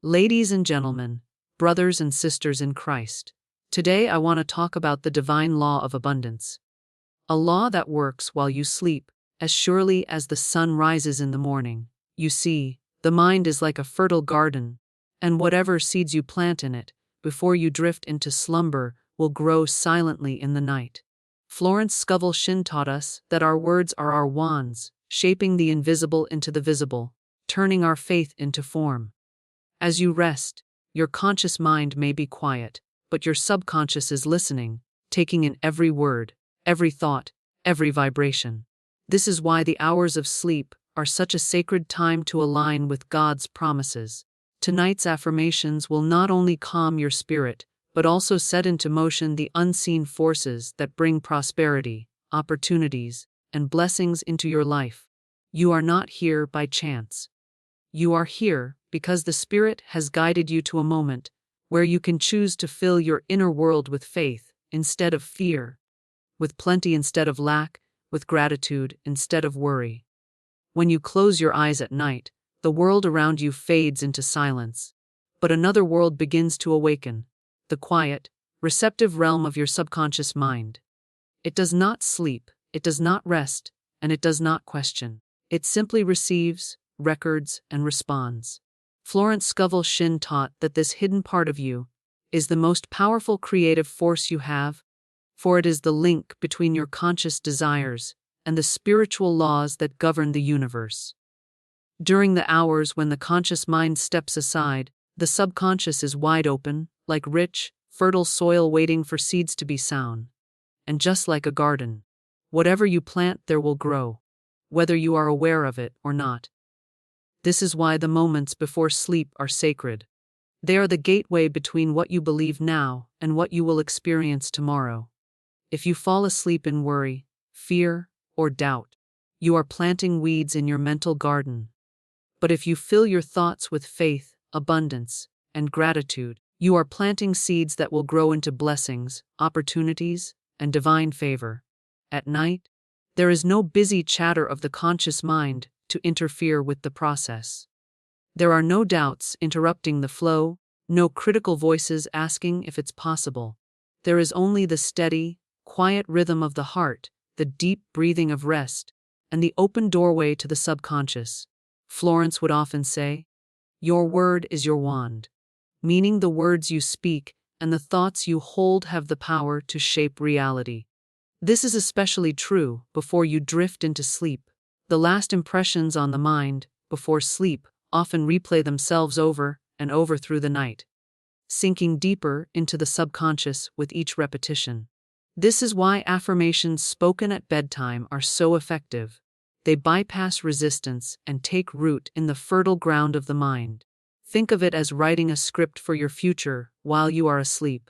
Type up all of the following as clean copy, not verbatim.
Ladies and gentlemen, brothers and sisters in Christ, today I want to talk about the divine law of abundance. A law that works while you sleep, as surely as the sun rises in the morning. You see, the mind is like a fertile garden, and whatever seeds you plant in it, before you drift into slumber, will grow silently in the night. Florence Scovel Shinn taught us that our words are our wands, shaping the invisible into the visible, turning our faith into form. As you rest, your conscious mind may be quiet, but your subconscious is listening, taking in every word, every thought, every vibration. This is why the hours of sleep are such a sacred time to align with God's promises. Tonight's affirmations will not only calm your spirit, but also set into motion the unseen forces that bring prosperity, opportunities, and blessings into your life. You are not here by chance. You are here because the Spirit has guided you to a moment where you can choose to fill your inner world with faith instead of fear, with plenty instead of lack, with gratitude instead of worry. When you close your eyes at night, the world around you fades into silence, but another world begins to awaken, the quiet, receptive realm of your subconscious mind. It does not sleep, it does not rest, and it does not question. It simply receives, records, and responds. Florence Scovel Shinn taught that this hidden part of you is the most powerful creative force you have, for it is the link between your conscious desires and the spiritual laws that govern the universe. During the hours when the conscious mind steps aside, the subconscious is wide open, like rich, fertile soil waiting for seeds to be sown. And just like a garden, whatever you plant there will grow, whether you are aware of it or not. This is why the moments before sleep are sacred. They are the gateway between what you believe now and what you will experience tomorrow. If you fall asleep in worry, fear, or doubt, you are planting weeds in your mental garden. But if you fill your thoughts with faith, abundance, and gratitude, you are planting seeds that will grow into blessings, opportunities, and divine favor. At night, there is no busy chatter of the conscious mind to interfere with the process. There are no doubts interrupting the flow, no critical voices asking if it's possible. There is only the steady, quiet rhythm of the heart, the deep breathing of rest, and the open doorway to the subconscious. Florence would often say, "Your word is your wand," meaning the words you speak and the thoughts you hold have the power to shape reality. This is especially true before you drift into sleep. The last impressions on the mind, before sleep, often replay themselves over and over through the night, sinking deeper into the subconscious with each repetition. This is why affirmations spoken at bedtime are so effective. They bypass resistance and take root in the fertile ground of the mind. Think of it as writing a script for your future while you are asleep.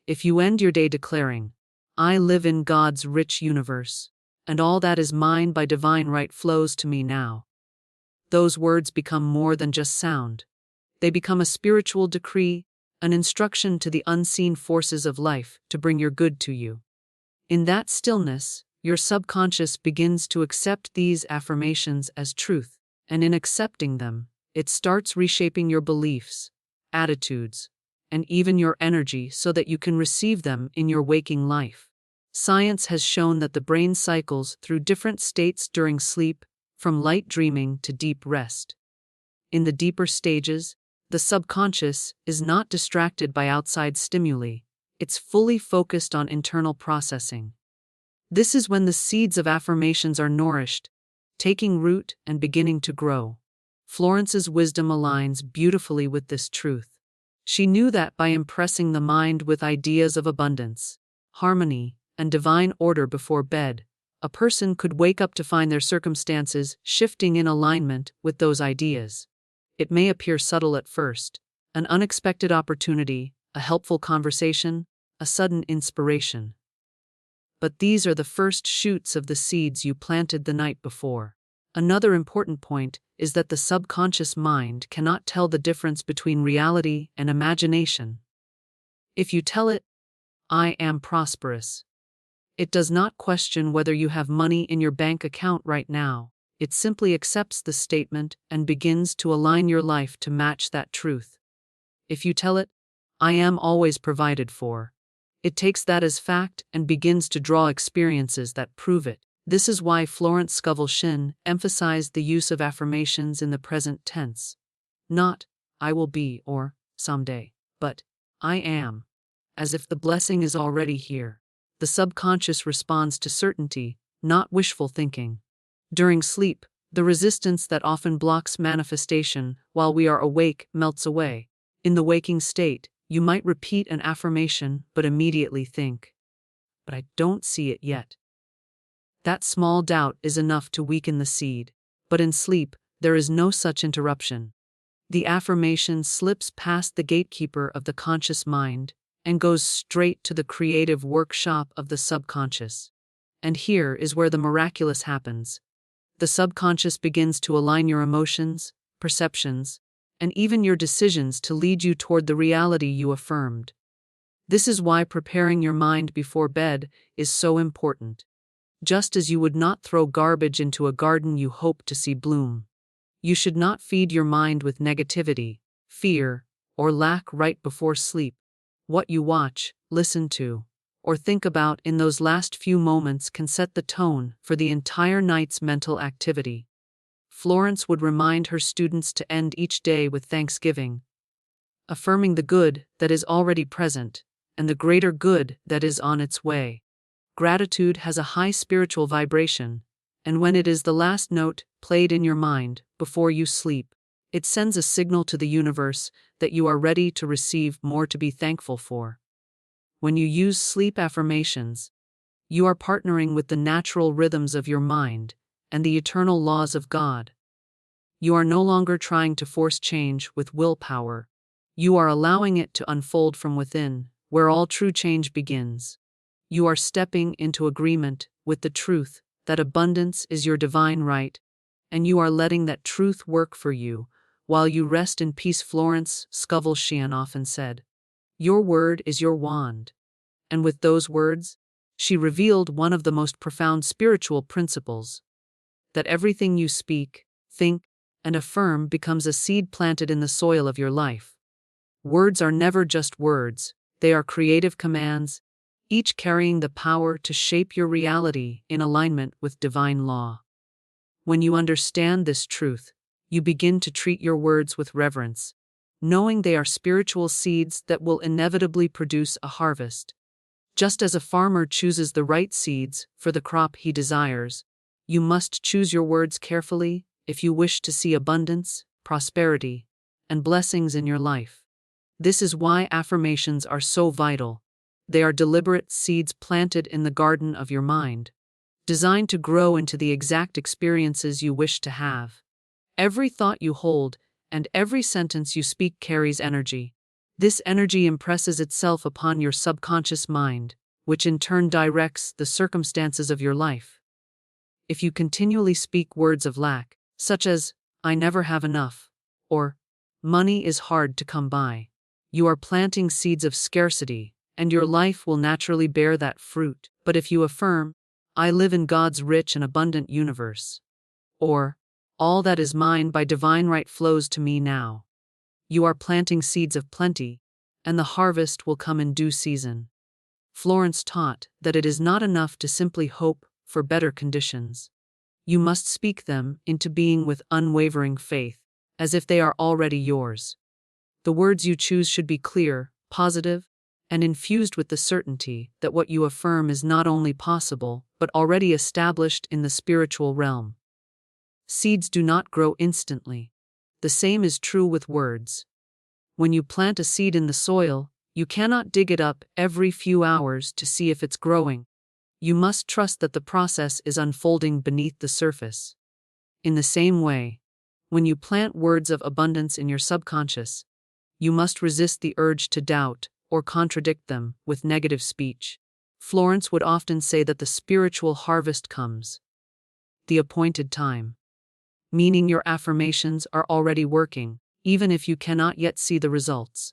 If you end your day declaring, "I live in God's rich universe, and all that is mine by divine right flows to me now," those words become more than just sound. They become a spiritual decree, an instruction to the unseen forces of life to bring your good to you. In that stillness, your subconscious begins to accept these affirmations as truth, and in accepting them, it starts reshaping your beliefs, attitudes, and even your energy so that you can receive them in your waking life. Science has shown that the brain cycles through different states during sleep, from light dreaming to deep rest. In the deeper stages, the subconscious is not distracted by outside stimuli. It's fully focused on internal processing. This is when the seeds of affirmations are nourished, taking root and beginning to grow. Florence's wisdom aligns beautifully with this truth. She knew that by impressing the mind with ideas of abundance, harmony, and divine order before bed, a person could wake up to find their circumstances shifting in alignment with those ideas. It may appear subtle at first, an unexpected opportunity, a helpful conversation, a sudden inspiration. But these are the first shoots of the seeds you planted the night before. Another important point is that the subconscious mind cannot tell the difference between reality and imagination. If you tell it, "I am prosperous," it does not question whether you have money in your bank account right now. It simply accepts the statement and begins to align your life to match that truth. If you tell it, "I am always provided for," it takes that as fact and begins to draw experiences that prove it. This is why Florence Scovel Shinn emphasized the use of affirmations in the present tense. Not, "I will be" or "someday," but "I am," as if the blessing is already here. The subconscious responds to certainty, not wishful thinking. During sleep, the resistance that often blocks manifestation while we are awake melts away. In the waking state, you might repeat an affirmation but immediately think, "But I don't see it yet." That small doubt is enough to weaken the seed. But in sleep, there is no such interruption. The affirmation slips past the gatekeeper of the conscious mind and goes straight to the creative workshop of the subconscious. And here is where the miraculous happens. The subconscious begins to align your emotions, perceptions, and even your decisions to lead you toward the reality you affirmed. This is why preparing your mind before bed is so important. Just as you would not throw garbage into a garden you hope to see bloom, you should not feed your mind with negativity, fear, or lack right before sleep. What you watch, listen to, or think about in those last few moments can set the tone for the entire night's mental activity. Florence would remind her students to end each day with thanksgiving, affirming the good that is already present and the greater good that is on its way. Gratitude has a high spiritual vibration, and when it is the last note played in your mind before you sleep, it sends a signal to the universe that you are ready to receive more to be thankful for. When you use sleep affirmations, you are partnering with the natural rhythms of your mind and the eternal laws of God. You are no longer trying to force change with willpower. You are allowing it to unfold from within, where all true change begins. You are stepping into agreement with the truth that abundance is your divine right, and you are letting that truth work for you while you rest in peace. Florence Scovel Shinn often said, "Your word is your wand." And with those words, she revealed one of the most profound spiritual principles: that everything you speak, think, and affirm becomes a seed planted in the soil of your life. Words are never just words, they are creative commands, each carrying the power to shape your reality in alignment with divine law. When you understand this truth, you begin to treat your words with reverence, knowing they are spiritual seeds that will inevitably produce a harvest. Just as a farmer chooses the right seeds for the crop he desires, you must choose your words carefully if you wish to see abundance, prosperity, and blessings in your life. This is why affirmations are so vital. They are deliberate seeds planted in the garden of your mind, designed to grow into the exact experiences you wish to have. Every thought you hold and every sentence you speak carries energy. This energy impresses itself upon your subconscious mind, which in turn directs the circumstances of your life. If you continually speak words of lack, such as, "I never have enough," or "money is hard to come by," you are planting seeds of scarcity, and your life will naturally bear that fruit. But if you affirm, "I live in God's rich and abundant universe," or "all that is mine by divine right flows to me now," you are planting seeds of plenty, and the harvest will come in due season. Florence taught that it is not enough to simply hope for better conditions. You must speak them into being with unwavering faith, as if they are already yours. The words you choose should be clear, positive, and infused with the certainty that what you affirm is not only possible, but already established in the spiritual realm. Seeds do not grow instantly. The same is true with words. When you plant a seed in the soil, you cannot dig it up every few hours to see if it's growing. You must trust that the process is unfolding beneath the surface. In the same way, when you plant words of abundance in your subconscious, you must resist the urge to doubt or contradict them with negative speech. Florence would often say that the spiritual harvest comes, the appointed time, meaning your affirmations are already working, even if you cannot yet see the results.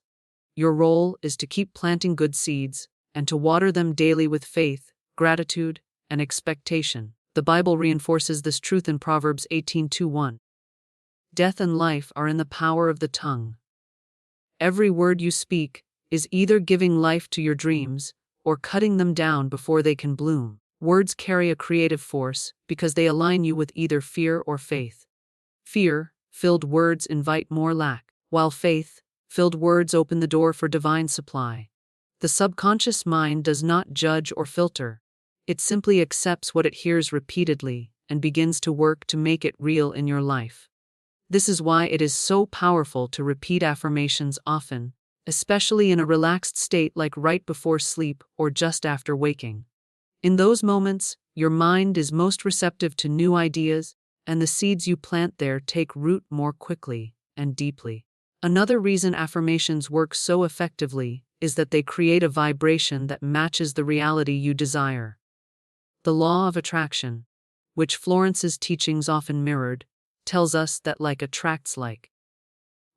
Your role is to keep planting good seeds and to water them daily with faith, gratitude, and expectation. The Bible reinforces this truth in Proverbs 18:21. Death and life are in the power of the tongue. Every word you speak is either giving life to your dreams or cutting them down before they can bloom. Words carry a creative force because they align you with either fear or faith. Fear-filled words invite more lack, while faith-filled words open the door for divine supply. The subconscious mind does not judge or filter. It simply accepts what it hears repeatedly and begins to work to make it real in your life. This is why it is so powerful to repeat affirmations often, especially in a relaxed state like right before sleep or just after waking. In those moments, your mind is most receptive to new ideas, and the seeds you plant there take root more quickly and deeply. Another reason affirmations work so effectively is that they create a vibration that matches the reality you desire. The law of attraction, which Florence's teachings often mirrored, tells us that like attracts like.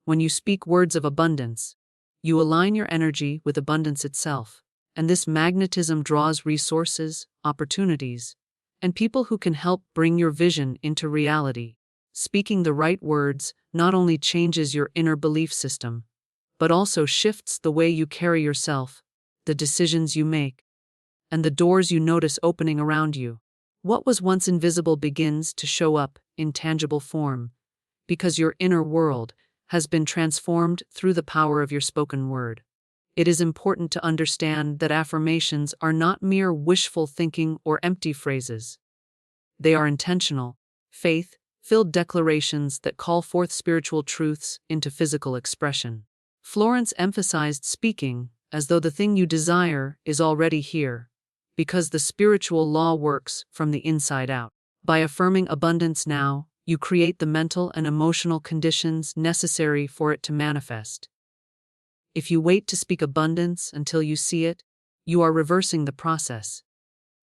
When you speak words of abundance, you align your energy with abundance itself, and this magnetism draws resources, opportunities, and people who can help bring your vision into reality. Speaking the right words not only changes your inner belief system, but also shifts the way you carry yourself, the decisions you make, and the doors you notice opening around you. What was once invisible begins to show up in tangible form, because your inner world has been transformed through the power of your spoken word. It is important to understand that affirmations are not mere wishful thinking or empty phrases. They are intentional, faith-filled declarations that call forth spiritual truths into physical expression. Florence emphasized speaking as though the thing you desire is already here, because the spiritual law works from the inside out. By affirming abundance now, you create the mental and emotional conditions necessary for it to manifest. If you wait to speak abundance until you see it, you are reversing the process.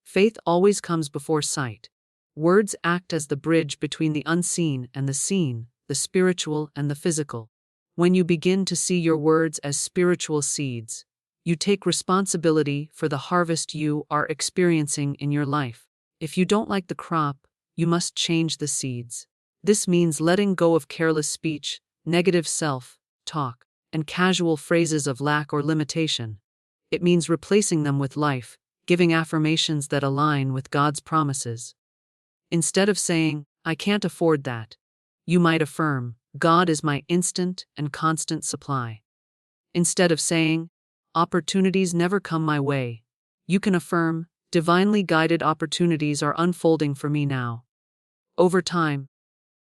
Faith always comes before sight. Words act as the bridge between the unseen and the seen, the spiritual and the physical. When you begin to see your words as spiritual seeds, you take responsibility for the harvest you are experiencing in your life. If you don't like the crop, you must change the seeds. This means letting go of careless speech, negative self-talk, and casual phrases of lack or limitation. It means replacing them with life, giving affirmations that align with God's promises. Instead of saying, "I can't afford that," you might affirm, "God is my instant and constant supply." Instead of saying, "Opportunities never come my way," you can affirm, "Divinely guided opportunities are unfolding for me now." Over time,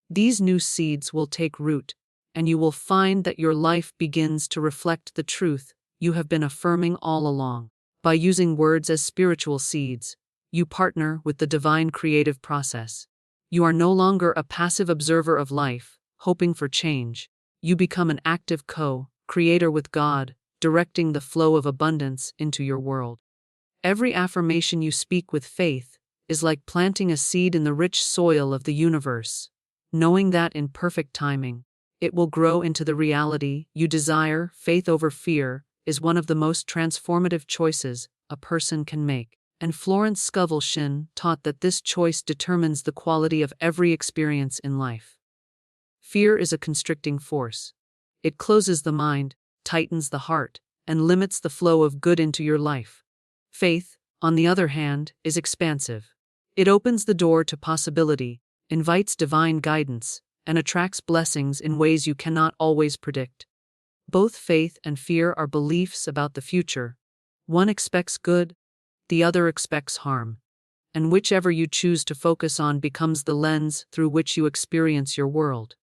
these new seeds will take root, and you will find that your life begins to reflect the truth you have been affirming all along. By using words as spiritual seeds, you partner with the divine creative process. You are no longer a passive observer of life, hoping for change. You become an active co-creator with God, directing the flow of abundance into your world. Every affirmation you speak with faith is like planting a seed in the rich soil of the universe, knowing that in perfect timing, it will grow into the reality you desire. Faith over fear is one of the most transformative choices a person can make, and Florence Scovel Shinn taught that this choice determines the quality of every experience in life. Fear is a constricting force. It closes the mind, tightens the heart, and limits the flow of good into your life. Faith, on the other hand, is expansive. It opens the door to possibility, invites divine guidance, and attracts blessings in ways you cannot always predict. Both faith and fear are beliefs about the future. One expects good, the other expects harm. And whichever you choose to focus on becomes the lens through which you experience your world.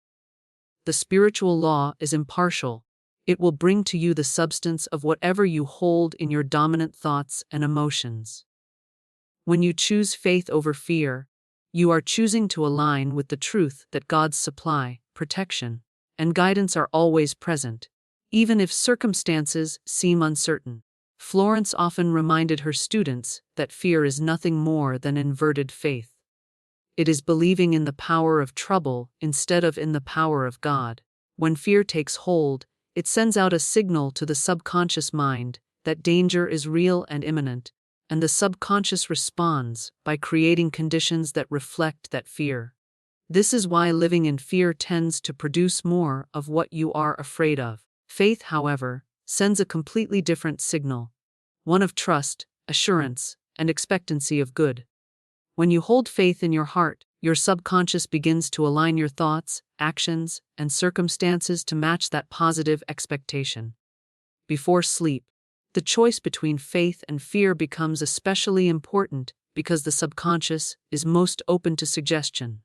The spiritual law is impartial. It will bring to you the substance of whatever you hold in your dominant thoughts and emotions. When you choose faith over fear, you are choosing to align with the truth that God's supply, protection, and guidance are always present, even if circumstances seem uncertain. Florence often reminded her students that fear is nothing more than inverted faith. It is believing in the power of trouble instead of in the power of God. When fear takes hold, it sends out a signal to the subconscious mind that danger is real and imminent, and the subconscious responds by creating conditions that reflect that fear. This is why living in fear tends to produce more of what you are afraid of. Faith, however, sends a completely different signal, one of trust, assurance, and expectancy of good. When you hold faith in your heart, your subconscious begins to align your thoughts, actions, and circumstances to match that positive expectation. Before sleep, the choice between faith and fear becomes especially important because the subconscious is most open to suggestion.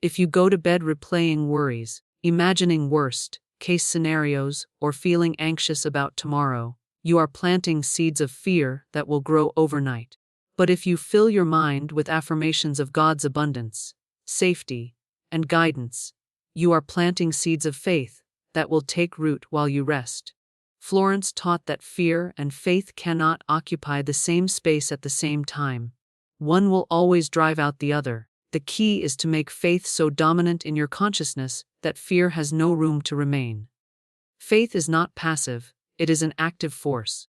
If you go to bed replaying worries, imagining worst-case scenarios, or feeling anxious about tomorrow, you are planting seeds of fear that will grow overnight. But if you fill your mind with affirmations of God's abundance, safety, and guidance, you are planting seeds of faith that will take root while you rest. Florence taught that fear and faith cannot occupy the same space at the same time. One will always drive out the other. The key is to make faith so dominant in your consciousness that fear has no room to remain. Faith is not passive, it is an active force.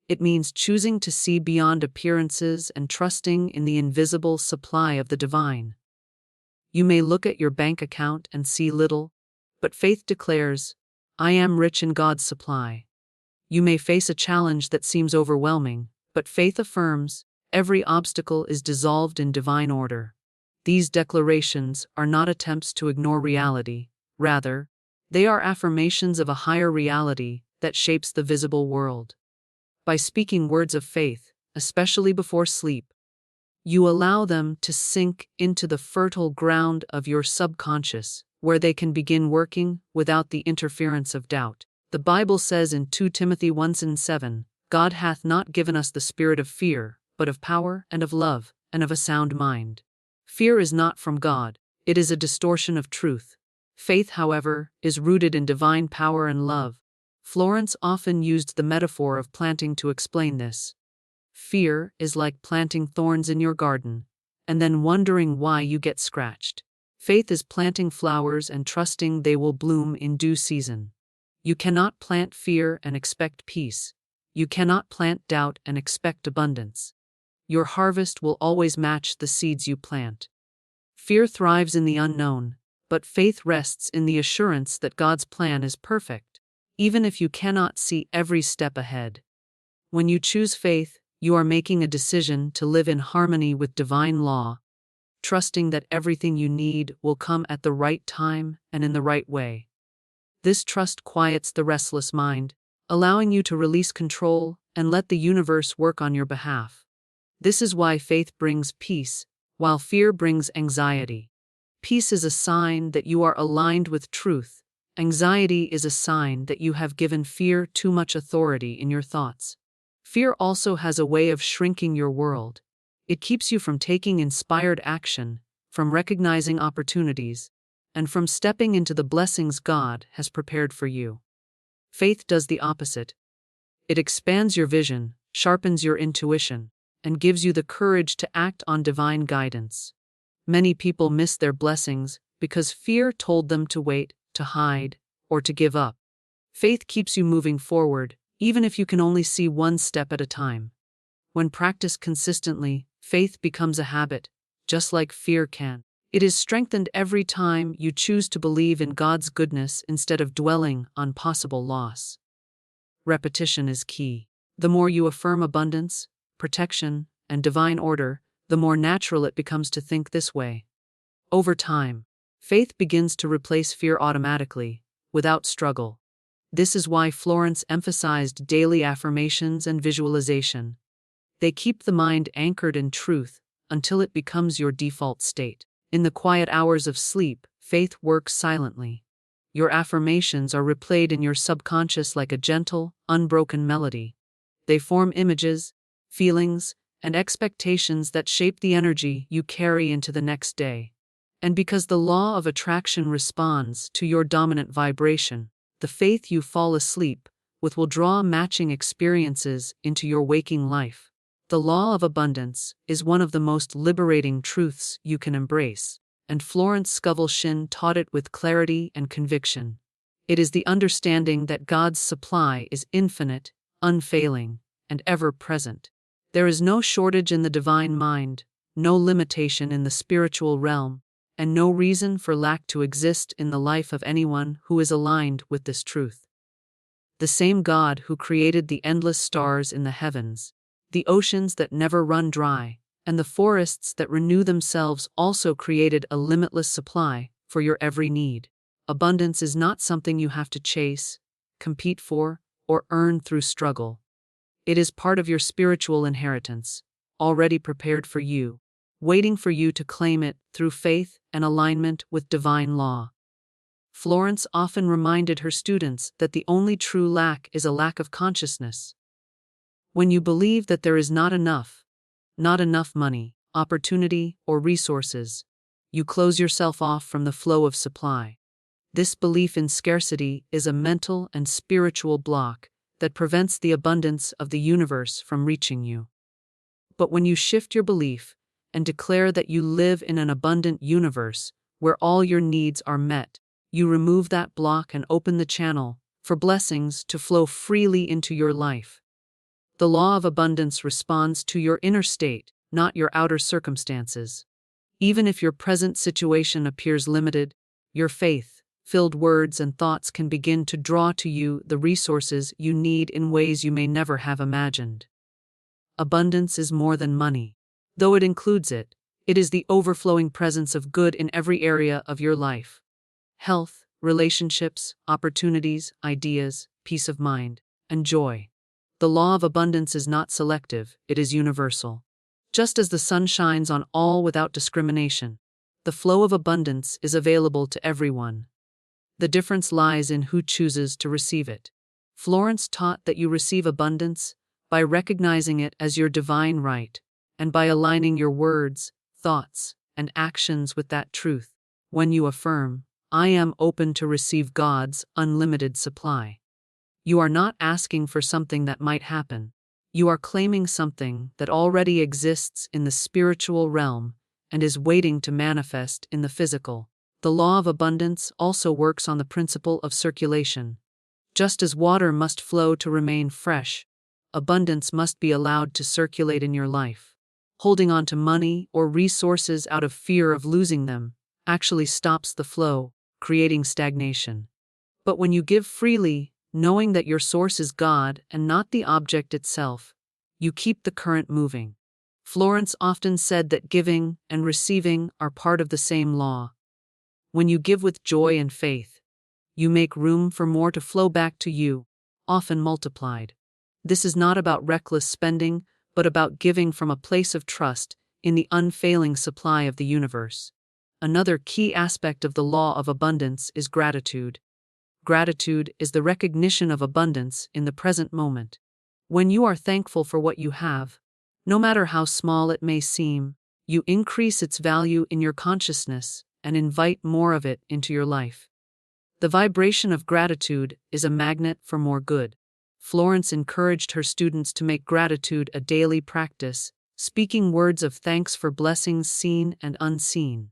It means choosing to see beyond appearances and trusting in the invisible supply of the divine. You may look at your bank account and see little, but faith declares, "I am rich in God's supply." You may face a challenge that seems overwhelming, but faith affirms, "Every obstacle is dissolved in divine order." These declarations are not attempts to ignore reality, rather, they are affirmations of a higher reality that shapes the visible world. By speaking words of faith, especially before sleep, you allow them to sink into the fertile ground of your subconscious, where they can begin working without the interference of doubt. The Bible says in 2 Timothy 1:7, "God hath not given us the spirit of fear, but of power and of love and of a sound mind." Fear is not from God, it is a distortion of truth. Faith, however, is rooted in divine power and love. Florence often used the metaphor of planting to explain this. Fear is like planting thorns in your garden, and then wondering why you get scratched. Faith is planting flowers and trusting they will bloom in due season. You cannot plant fear and expect peace. You cannot plant doubt and expect abundance. Your harvest will always match the seeds you plant. Fear thrives in the unknown, but faith rests in the assurance that God's plan is perfect, even if you cannot see every step ahead. When you choose faith, you are making a decision to live in harmony with divine law, trusting that everything you need will come at the right time and in the right way. This trust quiets the restless mind, allowing you to release control and let the universe work on your behalf. This is why faith brings peace, while fear brings anxiety. Peace is a sign that you are aligned with truth. Anxiety is a sign that you have given fear too much authority in your thoughts. Fear also has a way of shrinking your world. It keeps you from taking inspired action, from recognizing opportunities, and from stepping into the blessings God has prepared for you. Faith does the opposite. It expands your vision, sharpens your intuition, and gives you the courage to act on divine guidance. Many people miss their blessings because fear told them to wait, to hide, or to give up. Faith keeps you moving forward, even if you can only see one step at a time. When practiced consistently, faith becomes a habit, just like fear can. It is strengthened every time you choose to believe in God's goodness instead of dwelling on possible loss. Repetition is key. The more you affirm abundance, protection, and divine order, the more natural it becomes to think this way. Over time, faith begins to replace fear automatically, without struggle. This is why Florence emphasized daily affirmations and visualization. They keep the mind anchored in truth until it becomes your default state. In the quiet hours of sleep, faith works silently. Your affirmations are replayed in your subconscious like a gentle, unbroken melody. They form images, feelings, and expectations that shape the energy you carry into the next day. And because the law of attraction responds to your dominant vibration, the faith you fall asleep with will draw matching experiences into your waking life. The law of abundance is one of the most liberating truths you can embrace, and Florence Scovel Shinn taught it with clarity and conviction. It is the understanding that God's supply is infinite, unfailing, and ever-present. There is no shortage in the divine mind, no limitation in the spiritual realm, and no reason for lack to exist in the life of anyone who is aligned with this truth. The same God who created the endless stars in the heavens, the oceans that never run dry, and the forests that renew themselves also created a limitless supply for your every need. Abundance is not something you have to chase, compete for, or earn through struggle. It is part of your spiritual inheritance, already prepared for you, waiting for you to claim it through faith and alignment with divine law. Florence often reminded her students that the only true lack is a lack of consciousness. When you believe that there is not enough money, opportunity, or resources, you close yourself off from the flow of supply. This belief in scarcity is a mental and spiritual block that prevents the abundance of the universe from reaching you. But when you shift your belief and declare that you live in an abundant universe where all your needs are met, you remove that block and open the channel for blessings to flow freely into your life. The law of abundance responds to your inner state, not your outer circumstances. Even if your present situation appears limited, your faith-filled words and thoughts can begin to draw to you the resources you need in ways you may never have imagined. Abundance is more than money. Though it includes it, it is the overflowing presence of good in every area of your life. Health, relationships, opportunities, ideas, peace of mind, and joy. The law of abundance is not selective, it is universal. Just as the sun shines on all without discrimination, the flow of abundance is available to everyone. The difference lies in who chooses to receive it. Florence taught that you receive abundance by recognizing it as your divine right, and by aligning your words, thoughts, and actions with that truth. When you affirm, "I am open to receive God's unlimited supply," you are not asking for something that might happen. You are claiming something that already exists in the spiritual realm and is waiting to manifest in the physical. The law of abundance also works on the principle of circulation. Just as water must flow to remain fresh, abundance must be allowed to circulate in your life. Holding on to money or resources out of fear of losing them actually stops the flow, creating stagnation. But when you give freely, knowing that your source is God and not the object itself, you keep the current moving. Florence often said that giving and receiving are part of the same law. When you give with joy and faith, you make room for more to flow back to you, often multiplied. This is not about reckless spending, but about giving from a place of trust in the unfailing supply of the universe. Another key aspect of the law of abundance is gratitude. Gratitude is the recognition of abundance in the present moment. When you are thankful for what you have, no matter how small it may seem, you increase its value in your consciousness and invite more of it into your life. The vibration of gratitude is a magnet for more good. Florence encouraged her students to make gratitude a daily practice, speaking words of thanks for blessings seen and unseen.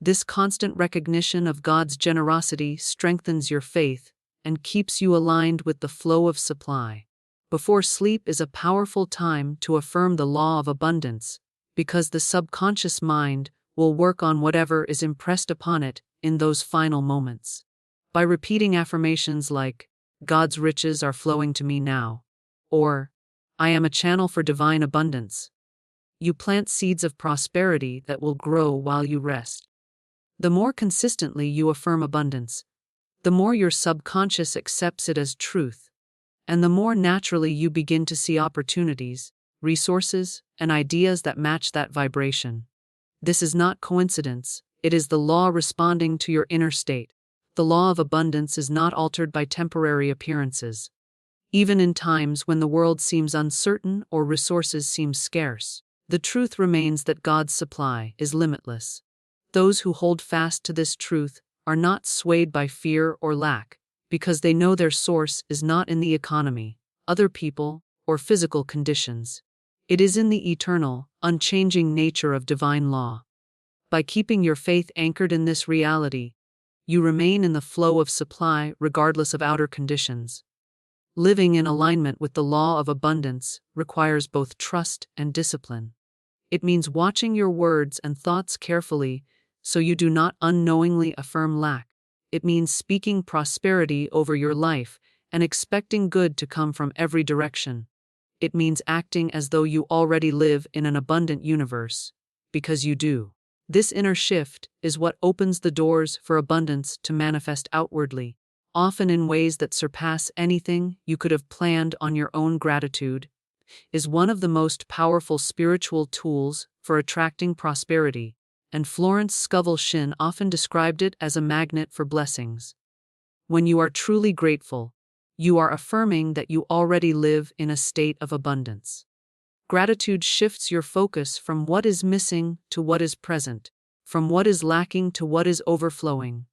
This constant recognition of God's generosity strengthens your faith and keeps you aligned with the flow of supply. Before sleep is a powerful time to affirm the law of abundance, because the subconscious mind will work on whatever is impressed upon it in those final moments. By repeating affirmations like, "God's riches are flowing to me now," or "I am a channel for divine abundance," you plant seeds of prosperity that will grow while you rest. The more consistently you affirm abundance, the more your subconscious accepts it as truth, and the more naturally you begin to see opportunities, resources, and ideas that match that vibration. This is not coincidence, it is the law responding to your inner state. The law of abundance is not altered by temporary appearances. Even in times when the world seems uncertain or resources seem scarce, the truth remains that God's supply is limitless. Those who hold fast to this truth are not swayed by fear or lack, because they know their source is not in the economy, other people, or physical conditions. It is in the eternal, unchanging nature of divine law. By keeping your faith anchored in this reality, you remain in the flow of supply regardless of outer conditions. Living in alignment with the law of abundance requires both trust and discipline. It means watching your words and thoughts carefully so you do not unknowingly affirm lack. It means speaking prosperity over your life and expecting good to come from every direction. It means acting as though you already live in an abundant universe, because you do. This inner shift is what opens the doors for abundance to manifest outwardly, often in ways that surpass anything you could have planned on your own. Gratitude is one of the most powerful spiritual tools for attracting prosperity, and Florence Scovel Shinn often described it as a magnet for blessings. When you are truly grateful, you are affirming that you already live in a state of abundance. Gratitude shifts your focus from what is missing to what is present, from what is lacking to what is overflowing.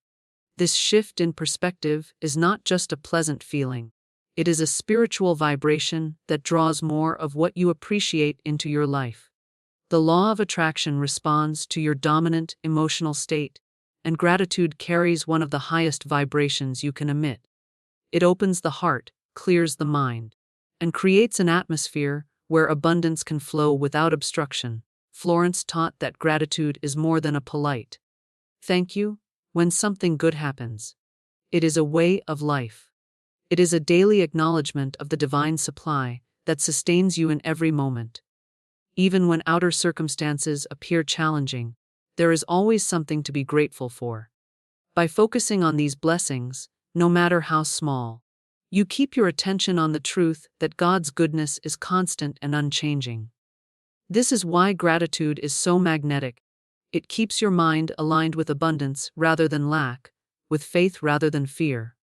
This shift in perspective is not just a pleasant feeling. It is a spiritual vibration that draws more of what you appreciate into your life. The law of attraction responds to your dominant emotional state, and gratitude carries one of the highest vibrations you can emit. It opens the heart, clears the mind, and creates an atmosphere where abundance can flow without obstruction. Florence taught that gratitude is more than a polite thank you when something good happens. It is a way of life. It is a daily acknowledgement of the divine supply that sustains you in every moment. Even when outer circumstances appear challenging, there is always something to be grateful for. By focusing on these blessings, no matter how small, you keep your attention on the truth that God's goodness is constant and unchanging. This is why gratitude is so magnetic. It keeps your mind aligned with abundance rather than lack, with faith rather than fear.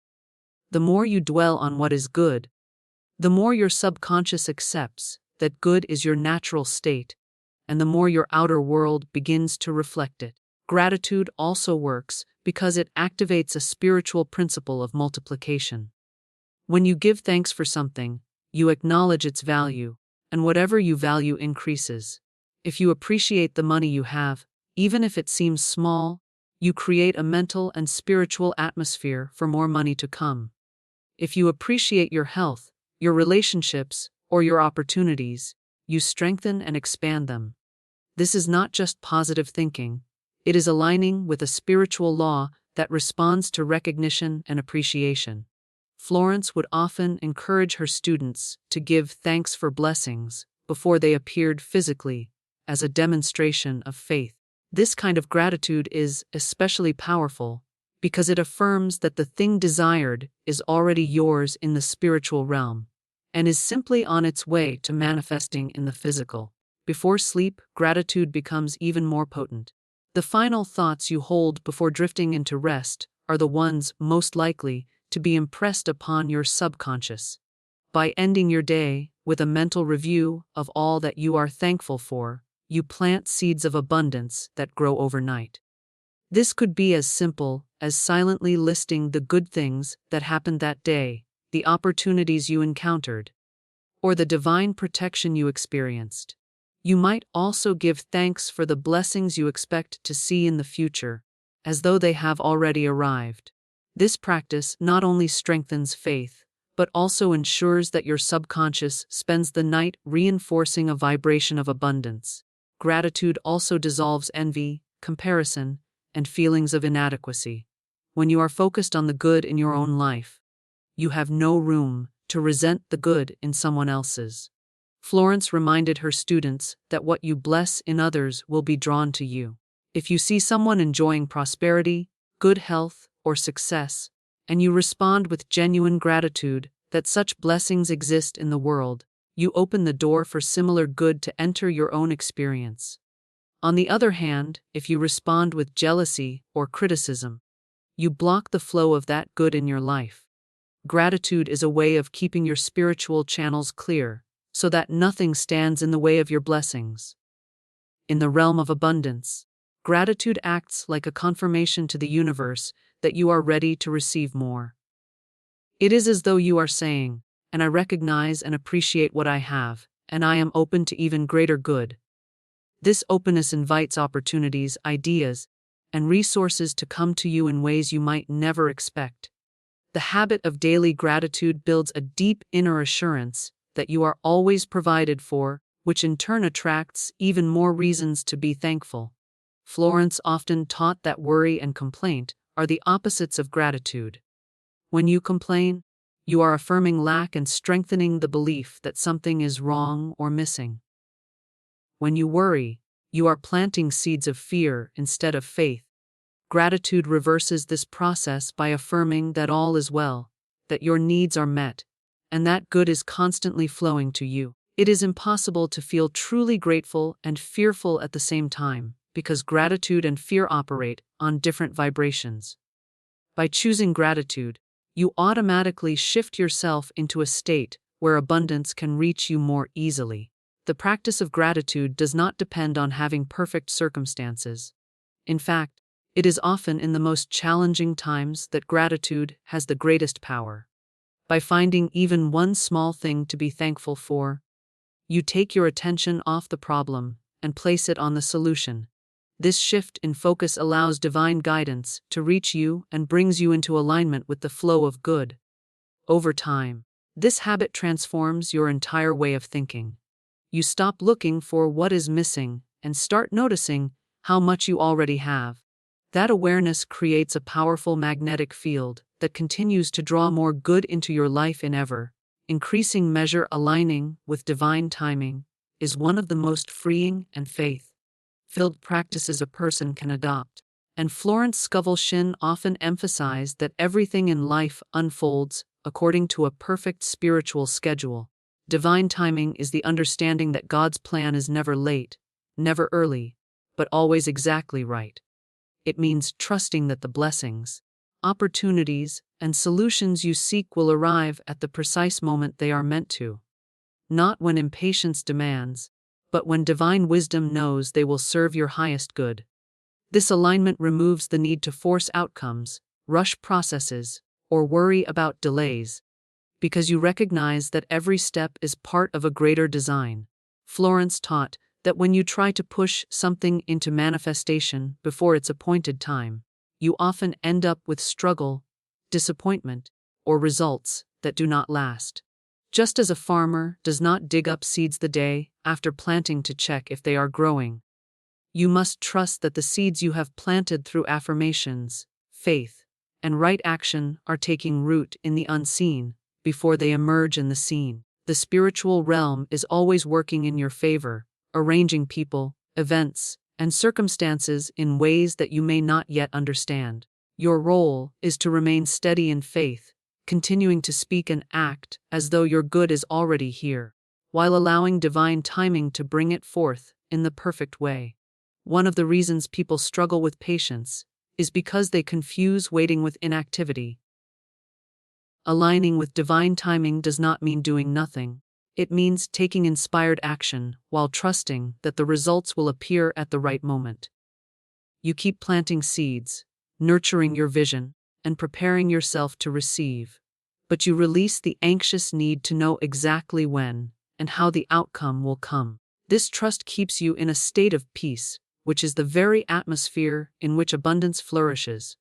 The more you dwell on what is good, the more your subconscious accepts that good is your natural state, and the more your outer world begins to reflect it. Gratitude also works because it activates a spiritual principle of multiplication. When you give thanks for something, you acknowledge its value, and whatever you value increases. If you appreciate the money you have, even if it seems small, you create a mental and spiritual atmosphere for more money to come. If you appreciate your health, your relationships, or your opportunities, you strengthen and expand them. This is not just positive thinking, it is aligning with a spiritual law that responds to recognition and appreciation. Florence would often encourage her students to give thanks for blessings before they appeared physically, as a demonstration of faith. This kind of gratitude is especially powerful because it affirms that the thing desired is already yours in the spiritual realm and is simply on its way to manifesting in the physical. Before sleep, gratitude becomes even more potent. The final thoughts you hold before drifting into rest are the ones most likely to be impressed upon your subconscious. By ending your day with a mental review of all that you are thankful for, you plant seeds of abundance that grow overnight. This could be as simple as silently listing the good things that happened that day, the opportunities you encountered, or the divine protection you experienced. You might also give thanks for the blessings you expect to see in the future, as though they have already arrived. This practice not only strengthens faith, but also ensures that your subconscious spends the night reinforcing a vibration of abundance. Gratitude also dissolves envy, comparison, and feelings of inadequacy. When you are focused on the good in your own life, you have no room to resent the good in someone else's. Florence reminded her students that what you bless in others will be drawn to you. If you see someone enjoying prosperity, good health, or success, and you respond with genuine gratitude that such blessings exist in the world, you open the door for similar good to enter your own experience. On the other hand, if you respond with jealousy or criticism, you block the flow of that good in your life. Gratitude is a way of keeping your spiritual channels clear, so that nothing stands in the way of your blessings. In the realm of abundance, gratitude acts like a confirmation to the universe that you are ready to receive more. It is as though you are saying, "And I recognize and appreciate what I have, and I am open to even greater good." This openness invites opportunities, ideas, and resources to come to you in ways you might never expect. The habit of daily gratitude builds a deep inner assurance that you are always provided for, which in turn attracts even more reasons to be thankful. Florence often taught that worry and complaint are the opposites of gratitude. When you complain, you are affirming lack and strengthening the belief that something is wrong or missing. When you worry, you are planting seeds of fear instead of faith. Gratitude reverses this process by affirming that all is well, that your needs are met, and that good is constantly flowing to you. It is impossible to feel truly grateful and fearful at the same time, because gratitude and fear operate on different vibrations. By choosing gratitude, you automatically shift yourself into a state where abundance can reach you more easily. The practice of gratitude does not depend on having perfect circumstances. In fact, it is often in the most challenging times that gratitude has the greatest power. By finding even one small thing to be thankful for, you take your attention off the problem and place it on the solution. This shift in focus allows divine guidance to reach you and brings you into alignment with the flow of good. Over time, this habit transforms your entire way of thinking. You stop looking for what is missing and start noticing how much you already have. That awareness creates a powerful magnetic field that continues to draw more good into your life in ever increasing measure. Aligning with divine timing is one of the most freeing and faith-filled practices a person can adopt, and Florence Scovel Shinn often emphasized that everything in life unfolds according to a perfect spiritual schedule. Divine timing is the understanding that God's plan is never late, never early, but always exactly right. It means trusting that the blessings, opportunities, and solutions you seek will arrive at the precise moment they are meant to. Not when impatience demands, but when divine wisdom knows they will serve your highest good. This alignment removes the need to force outcomes, rush processes, or worry about delays, because you recognize that every step is part of a greater design. Florence taught that when you try to push something into manifestation before its appointed time, you often end up with struggle, disappointment, or results that do not last. Just as a farmer does not dig up seeds the day after planting to check if they are growing, you must trust that the seeds you have planted through affirmations, faith, and right action are taking root in the unseen before they emerge in the seen. The spiritual realm is always working in your favor, arranging people, events, and circumstances in ways that you may not yet understand. Your role is to remain steady in faith, continuing to speak and act as though your good is already here, while allowing divine timing to bring it forth in the perfect way. One of the reasons people struggle with patience is because they confuse waiting with inactivity. Aligning with divine timing does not mean doing nothing. It means taking inspired action while trusting that the results will appear at the right moment. You keep planting seeds, nurturing your vision, and preparing yourself to receive, but you release the anxious need to know exactly when and how the outcome will come. This trust keeps you in a state of peace, which is the very atmosphere in which abundance flourishes.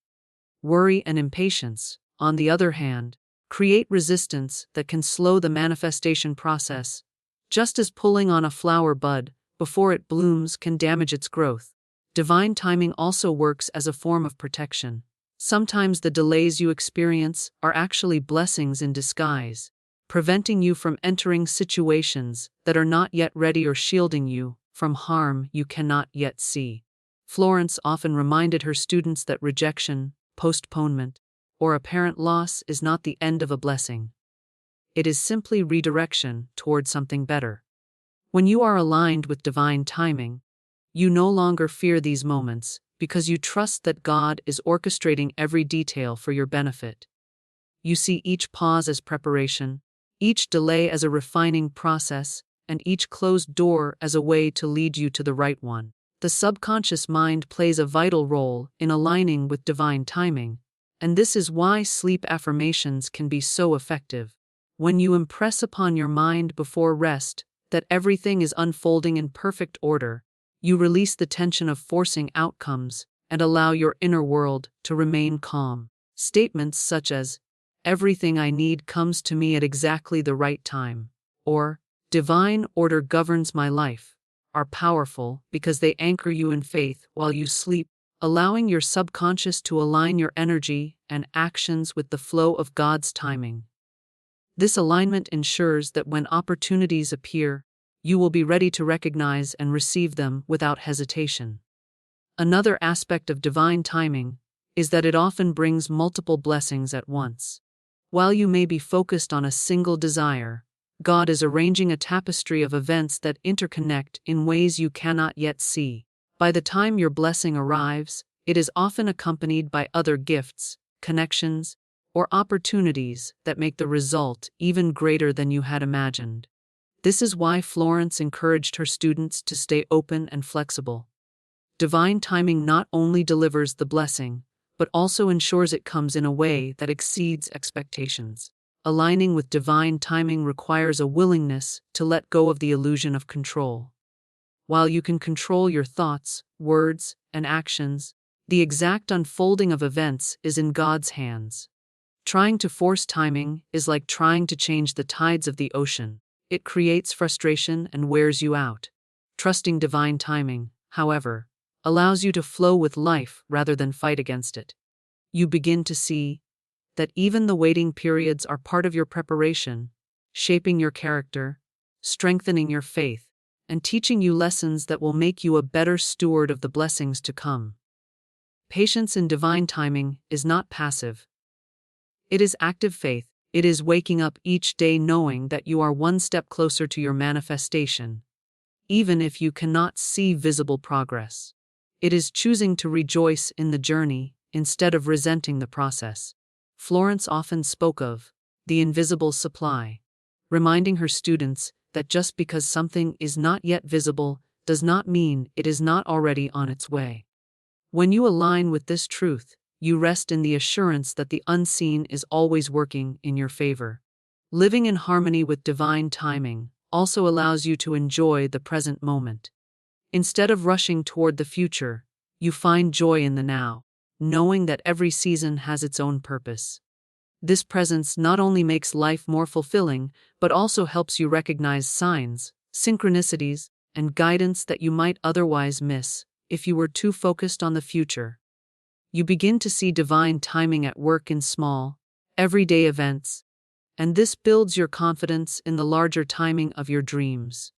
Worry and impatience, on the other hand, create resistance that can slow the manifestation process, just as pulling on a flower bud before it blooms can damage its growth. Divine timing also works as a form of protection. Sometimes the delays you experience are actually blessings in disguise, preventing you from entering situations that are not yet ready or shielding you from harm you cannot yet see. Florence often reminded her students that rejection, postponement, or apparent loss is not the end of a blessing. It is simply redirection toward something better. When you are aligned with divine timing, you no longer fear these moments because you trust that God is orchestrating every detail for your benefit. You see each pause as preparation, each delay as a refining process, and each closed door as a way to lead you to the right one. The subconscious mind plays a vital role in aligning with divine timing, and this is why sleep affirmations can be so effective. When you impress upon your mind before rest that everything is unfolding in perfect order, you release the tension of forcing outcomes and allow your inner world to remain calm. Statements such as, everything I need comes to me at exactly the right time, or divine order governs my life, are powerful because they anchor you in faith while you sleep, allowing your subconscious to align your energy and actions with the flow of God's timing. This alignment ensures that when opportunities appear, you will be ready to recognize and receive them without hesitation. Another aspect of divine timing is that it often brings multiple blessings at once. While you may be focused on a single desire, God is arranging a tapestry of events that interconnect in ways you cannot yet see. By the time your blessing arrives, it is often accompanied by other gifts, connections, or opportunities that make the result even greater than you had imagined. This is why Florence encouraged her students to stay open and flexible. Divine timing not only delivers the blessing, but also ensures it comes in a way that exceeds expectations. Aligning with divine timing requires a willingness to let go of the illusion of control. While you can control your thoughts, words, and actions, the exact unfolding of events is in God's hands. Trying to force timing is like trying to change the tides of the ocean. It creates frustration and wears you out. Trusting divine timing, however, allows you to flow with life rather than fight against it. You begin to see that even the waiting periods are part of your preparation, shaping your character, strengthening your faith, and teaching you lessons that will make you a better steward of the blessings to come. Patience in divine timing is not passive. It is active faith. It is waking up each day knowing that you are one step closer to your manifestation, even if you cannot see visible progress. It is choosing to rejoice in the journey instead of resenting the process. Florence often spoke of the invisible supply, reminding her students that just because something is not yet visible does not mean it is not already on its way. When you align with this truth, you rest in the assurance that the unseen is always working in your favor. Living in harmony with divine timing also allows you to enjoy the present moment. Instead of rushing toward the future, you find joy in the now, knowing that every season has its own purpose. This presence not only makes life more fulfilling, but also helps you recognize signs, synchronicities, and guidance that you might otherwise miss if you were too focused on the future. You begin to see divine timing at work in small, everyday events, and this builds your confidence in the larger timing of your dreams.